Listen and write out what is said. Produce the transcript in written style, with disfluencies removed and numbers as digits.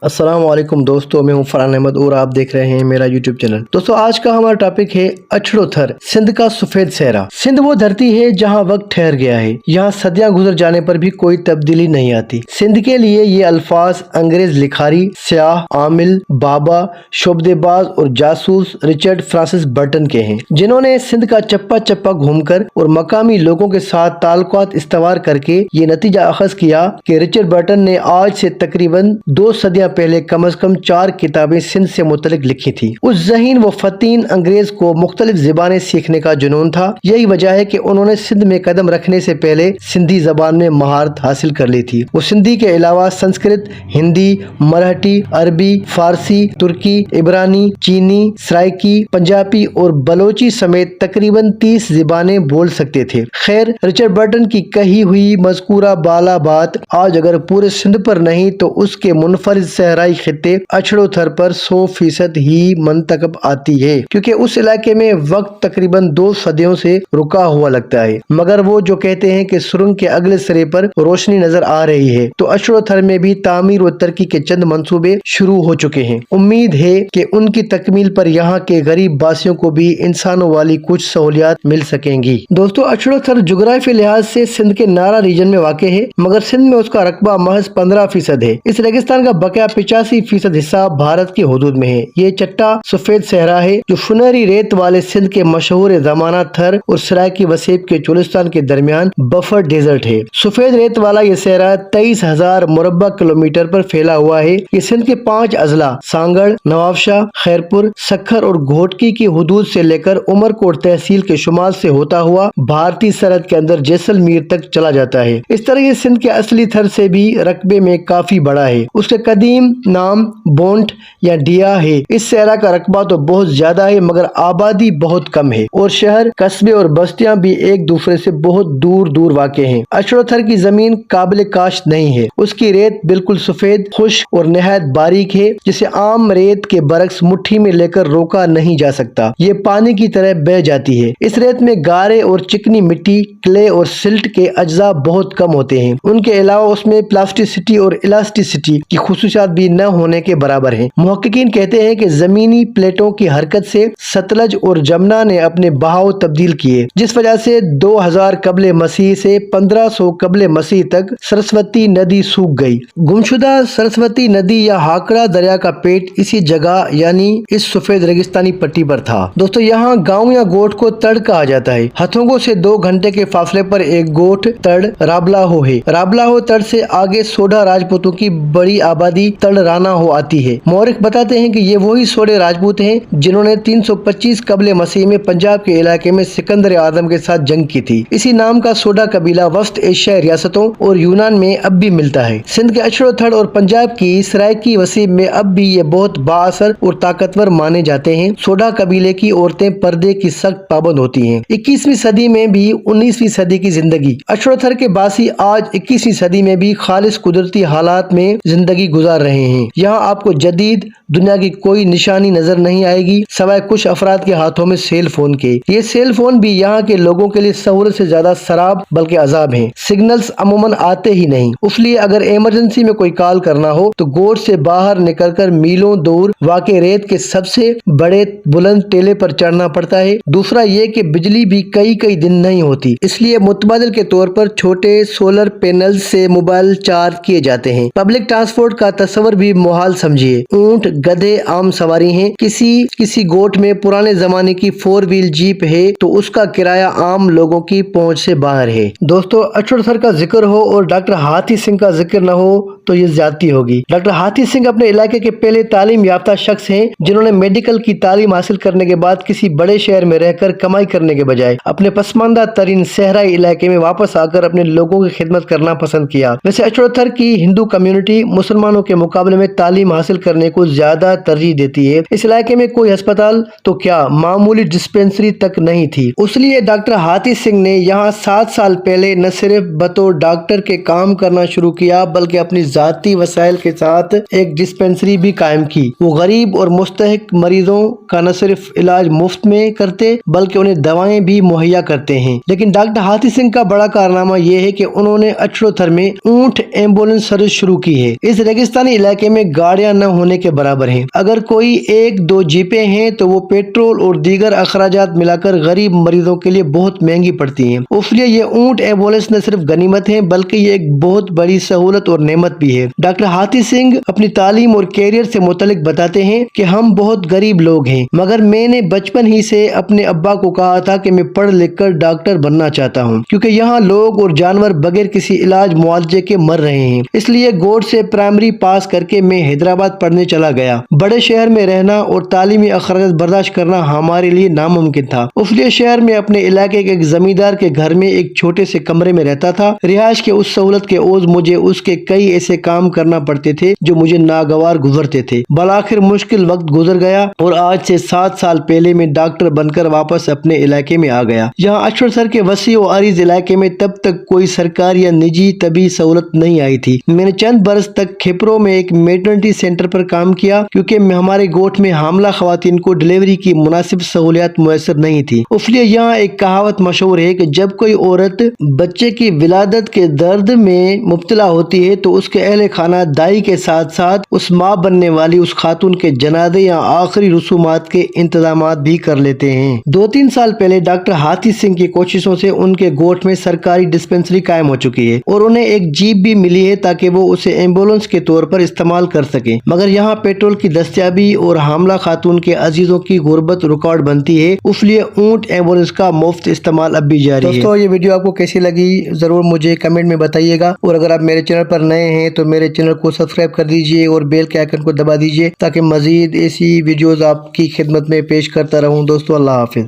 अस्सलाम वालेकुम दोस्तों, मैं हूं फरहान अहमद और आप देख रहे हैं मेरा यूट्यूब चैनल। दोस्तों आज का हमारा टॉपिक है अछड़ो थर, सिंध का सफेद सहरा। सिंध वो धरती है जहां वक्त ठहर गया है, यहाँ सदियां गुजर जाने पर भी कोई तब्दीली नहीं आती। सिंध के लिए ये अल्फाज अंग्रेज लिखारी, स्याह, आमिल, बाबा, शोबदेबाज और जासूस रिचर्ड फ्रांसिस बर्टन के हैं, जिन्होंने सिंध का चप्पा चप्पा घूमकर और मकामी लोगों के साथ ताल्लुकात इस्तवार करके ये नतीजा अखज़ किया कि रिचर्ड बर्टन ने आज से तकरीबन 2 सदियां पहले कम से कम 4 किताबें सिंध से मुतल्लिक लिखी थी। उस ज़हीन व फतीन अंग्रेज को मुख्तलिफ ज़बानें सीखने का जुनून था। यही वजह है कि उन्होंने सिंध में कदम रखने से पहले सिंधी ज़बान में महारत हासिल कर ली थी। वो सिंधी के अलावा संस्कृत, हिंदी, मराठी, अरबी, फारसी, तुर्की, इब्रानी, चीनी, सराइकी, पंजाबी और बलोची समेत तकरीबन 30 ज़बानें बोल सकते थे। खैर, रिचर्ड बर्टन की कही हुई मज़कूरा बाला बात आज अगर पूरे सिंध पर नहीं तो उसके मुनफरिद सहराई खित्ते अछड़ो थर पर 100% ही मंतखब आती है, क्योंकि उस इलाके में वक्त तकरीबन 2 सदियों से रुका हुआ लगता है। मगर वो जो कहते हैं कि सुरंग के अगले सिरे पर रोशनी नजर आ रही है, तो अछड़ो थर में भी तामीर व तरक्की के चंद मंसूबे शुरू हो चुके हैं। उम्मीद है कि उनकी तकमील पर यहाँ के गरीब बासियों को भी इंसानों वाली कुछ सहूलियात मिल सकेंगी। दोस्तों, अछड़ो थर जुग्राफी लिहाज से सिंध के नारा रीजन में वाक़ है, मगर सिंध में उसका रकबा महज 15% है। इस रेगिस्तान का बकाया 85% हिस्सा भारत की हदूद में है। ये चट्टा सफेद सहरा है जो सुनहरी रेत वाले सिंध के मशहूर ज़माना थर और सराइकी वसीब के चोलिस्तान के दरमियान बफर डेजर्ट है। सफेद रेत वाला ये सहरा 23,000 मुरब्बा किलोमीटर पर फैला हुआ है। ये सिंध के 5 अजला सांगड़, नवाबशाह, खैरपुर, सखर और घोटकी की हदूद से लेकर उमरकोट तहसील के शुमाल से होता हुआ भारतीय सरहद के अंदर जैसलमेर तक चला जाता है। इस तरह ये सिंध के असली थर से भी रकबे में काफी बड़ा है। उसके कदीम नाम बोंट या डिया है। इस सहरा का रकबा तो बहुत ज्यादा है, मगर आबादी बहुत कम है और शहर, कस्बे और बस्तियां भी एक दूसरे से बहुत दूर दूर वाक़ हैं। अछड़ो थर की जमीन काबिल काश्त नहीं है। उसकी रेत बिल्कुल सफेद, खुश्क और नहायत बारीक है, जिसे आम रेत के बरक्स मुट्ठी में लेकर रोका नहीं जा सकता। ये पानी की तरह बह जाती है। इस रेत में गारे और चिकनी मिट्टी, क्ले और सिल्ट के अज्जा बहुत कम होते हैं। उनके अलावा उसमें प्लास्टिसिटी और इलास्टिसिटी की खुसूसियात भी न होने के बराबर है। मुहक्किकीन कहते हैं कि जमीनी प्लेटों की हरकत से सतलज और जमुना ने अपने बहाव तब्दील किए, जिस वजह से 2000 कबले मसीह से 1500 कबले मसीह तक सरस्वती नदी सूख गई। गुमशुदा सरस्वती नदी या हाकड़ा दरिया का पेट इसी जगह यानी इस सफेद रेगिस्तानी पट्टी पर था। दोस्तों, यहाँ गांव या गोठ को तड़ कहा जाता है। हथोंगो से 2 घंटे के फासले पर एक गोठ तड़ राबलाहो है। राबलाहो तड़ से आगे सोडा राजपूतों की बड़ी आबादी तड़ राना हो आती है। मौरिख बताते हैं कि ये वही सोडे राजपूत हैं जिन्होंने 325 कबले मसीह में पंजाब के इलाके में सिकंदर आजम के साथ जंग की थी। इसी नाम का सोडा कबीला वस्त एशियाई रियासतों और यूनान में अब भी मिलता है। सिंध के अछड़ो थड़ और पंजाब की सराइकी वसीब में अब भी ये बहुत बाअसर और ताकतवर माने जाते हैं। सोडा कबीले की औरतें पर्दे की सख्त पाबंद होती हैं। 21वीं सदी में भी 19वीं सदी की जिंदगी। अछड़ो थर के बासी आज 21वीं सदी में भी खालिस कुदरती हालात में जिंदगी गुजार रहे हैं। यहाँ आपको जदीद दुनिया की कोई निशानी नजर नहीं आएगी, सवाए कुछ अफराद के हाथों में सेल फोन के। ये सेल फोन भी यहाँ के लोगों के लिए सहूलत से ज्यादा शराब बल्कि अजाब हैं। सिग्नल्स अमूमन आते ही नहीं, इसलिए अगर इमरजेंसी में कोई कॉल करना हो तो गोठ से बाहर निकलकर मीलों दूर वाक़े रेत के सबसे बड़े बुलंद टेले पर चढ़ना पड़ता है। दूसरा ये कि बिजली भी कई दिन नहीं होती, इसलिए मुतबादिल के तौर पर छोटे सोलर पैनल से मोबाइल चार्ज किए जाते हैं। पब्लिक ट्रांसपोर्ट का तस्वर भी मुहाल समझिए। ऊंट, गधे आम सवारी हैं। किसी गोठ में पुराने जमाने की 4 व्हील जीप है तो उसका किराया आम लोगों की पहुंच से बाहर है। दोस्तों, अछड़ो थर का जिक्र हो और डॉक्टर हाथी सिंह का जिक्र न हो तो ये ज्यादती होगी। डॉक्टर हाथी सिंह अपने इलाके के पहले तालीम याफ्ता शख्स हैं, जिन्होंने मेडिकल की तालीम हासिल करने के बाद किसी बड़े शहर में रहकर कमाई करने के बजाय अपने पसमानदा तरीन सहराई इलाके में वापस आकर अपने लोगों की खिदमत करना पसंद किया। वैसे अछड़ो थर की हिंदू कम्युनिटी मुसलमानों के मुकाबले में तालीम हासिल करने को ज्यादा तरजीह देती है। इस इलाके में कोई अस्पताल तो क्या मामूली डिस्पेंसरी तक नहीं थी। इसलिए डॉक्टर हाथी सिंह ने यहाँ 7 साल पहले न सिर्फ बतौर डॉक्टर के काम करना शुरू किया, बल्कि अपनी ذاتی वसाइल के साथ एक डिस्पेंसरी भी कायम की। वो गरीब और मुस्तहिक मरीजों का न सिर्फ इलाज मुफ्त में करते बल्कि उन्हें दवाएं भी मुहैया करते हैं। लेकिन डॉक्टर हाथी सिंह का बड़ा कारनामा ये है कि उन्होंने अछड़ोथर में ऊंट एम्बुलेंस सर्विस शुरू की है। इस रेगिस्तानी इलाके में गाड़ियां न होने के बराबर हैं। अगर कोई एक दो जीपें हैं तो वो पेट्रोल और दीगर अखराजात मिलाकर गरीब मरीजों के लिए बहुत महंगी पड़ती हैं। इसलिए ये ऊंट एम्बुलेंस न सिर्फ गनीमत है बल्कि ये एक बहुत बड़ी सहूलत और नेमत भी है। डॉक्टर हाथी सिंह अपनी तालीम और कैरियर से मुतल्लिक बताते हैं कि हम बहुत गरीब लोग हैं, मगर मैंने बचपन ही से अपने अब्बा को कहा था कि मैं पढ़ लिख कर डॉक्टर बनना चाहता हूँ, क्योंकि यहाँ लोग और जानवर बगैर किसी इलाज मुआवजे के मर रहे हैं। इसलिए गोड से प्राइमरी पास करके मैं हैदराबाद पढ़ने चला गया। बड़े शहर में रहना और तालीमी अखराज बर्दाश्त करना हमारे लिए नामुमकिन था। इसलिए शहर में अपने इलाके के एक जमींदार के घर में एक छोटे से कमरे में रहता था। रिहाइश के उस सहूलत के ओझ मुझे उसके कई ऐसे काम करना पड़ते थे जो मुझे नागवार गुजरते थे। बलाखिर मुश्किल वक्त गुजर गया और आज से 7 साल पहले मैं डॉक्टर बनकर वापस अपने इलाके में आ गया। यहाँ अछड़ोथर के वसी और अरीज इलाके में तब तक कोई सरकारी या निजी तबी सहूलत नहीं आई थी। मैंने चंद बरस तक खिपरो में एक मेटर्निटी सेंटर पर काम किया, क्योंकि हमारे गोठ में हामला खवातीन को डिलीवरी की मुनासिब सहूलियत मुयसर नहीं थी। इसलिए यहाँ एक कहावत मशहूर है कि जब कोई औरत बच्चे की विलादत के दर्द में मुब्तला होती है तो उसके अहले खाना दाई के साथ साथ उस माँ बनने वाली उस खातून के जनाजे या आखिरी रसूमात के इंतजामात भी कर लेते हैं। 2-3 साल पहले डॉक्टर हाथी सिंह की कोशिशों से उनके गोठ में सरकारी डिस्पेंसरी कायम हो चुकी है और उन्हें एक जीप भी मिली है ताकि वो उसे एम्बुलेंस के तौर पर इस्तेमाल कर सके। मगर यहाँ पेट्रोल की दस्तयाबी और हामला खातून के अजीजों की गुर्बत रिकॉर्ड बनती है, इसलिए ऊंट एम्बुलेंस का मुफ्त इस्तेमाल अब भी जारी है। दोस्तों, ये वीडियो आपको कैसी लगी जरूर मुझे कमेंट में बताइएगा, और अगर आप मेरे चैनल पर नए हैं तो मेरे चैनल को सब्सक्राइब कर दीजिए और बेल के आइकन को दबा दीजिए ताकि मजीद ऐसी वीडियोस आपकी खिदमत में पेश करता रहूं। दोस्तों, अल्लाह हाफिज।